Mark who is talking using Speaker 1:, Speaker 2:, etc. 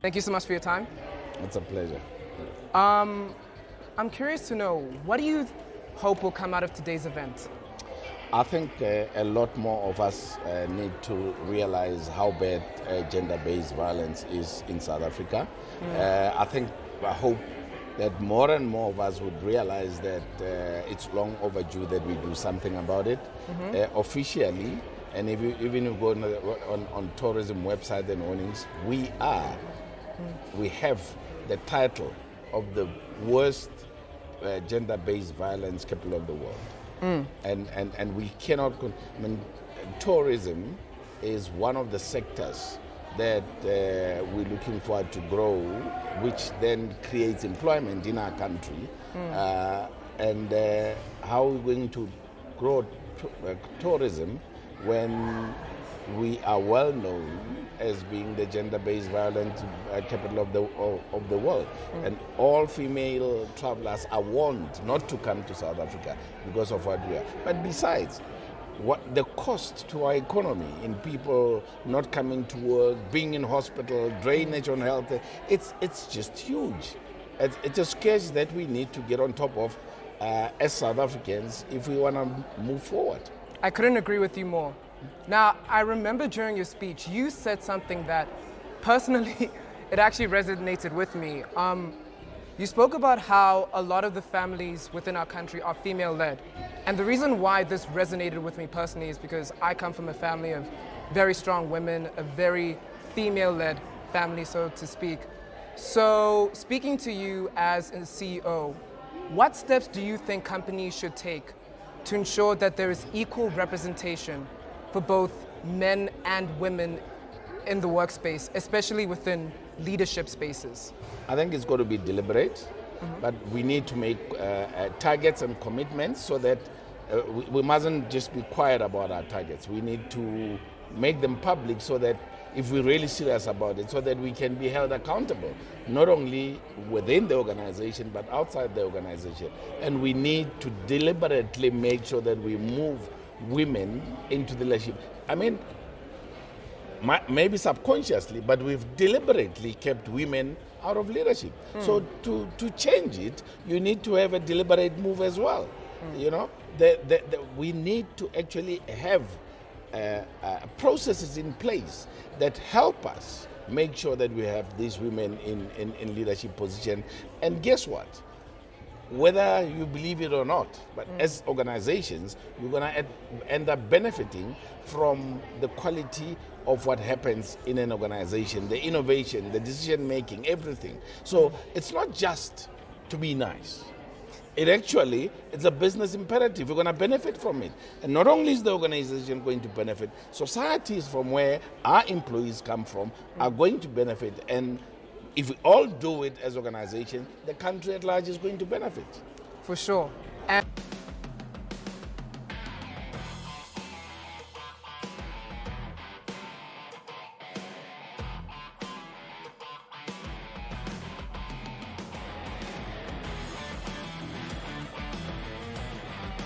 Speaker 1: Thank you so much for your time.
Speaker 2: It's a pleasure.
Speaker 1: I'm curious to know, what do you hope will come out of today's event?
Speaker 2: I think a lot more of us need to realize how bad gender-based violence is in South Africa. I hope that more and more of us would realize that it's long overdue that we do something about it. Officially, and even if you go on tourism website and earnings, we have the title of the worst gender-based violence capital of the world. And we cannot, tourism is one of the sectors that we're looking forward to grow, which then creates employment in our country. And how are we going to grow tourism when we are well known as being the gender-based violence capital of the world? And all female travelers are warned not to come to South Africa because of what we are. But besides, what the cost to our economy in people not coming to work, being in hospital, drainage on health, it's just huge. It's a scourge that we need to get on top of as South Africans if we want to move forward.
Speaker 1: I couldn't agree with you more. Now, I remember during your speech, you said something that personally, it actually resonated with me. You spoke about how a lot of the families within our country are female-led. And the reason why this resonated with me personally is because I come from a family of very strong women, a very female-led family, so to speak. So, speaking to you as a CEO, what steps do you think companies should take to ensure that there is equal representation for both men and women in the workspace, especially within leadership spaces?
Speaker 2: I think it's got to be deliberate, but we need to make targets and commitments so that we mustn't just be quiet about our targets. We need to make them public so that if we're really serious about it, so that we can be held accountable, not only within the organization, but outside the organization. And we need to deliberately make sure that we move women into the leadership. I mean, maybe subconsciously, but we've deliberately kept women out of leadership. So to change it, you need to have a deliberate move as well. You know, we need to actually have processes in place that help us make sure that we have these women in leadership position. And guess what? Whether you believe it or not, but as organizations, you're going to end up benefiting from the quality of what happens in an organization, the innovation, the decision making, everything. So it's not just to be nice. It's a business imperative. We're going to benefit from it. And not only is the organization going to benefit, societies from where our employees come from are going to benefit. And if we all do it as organizations, the country at large is going to benefit.
Speaker 1: For sure. And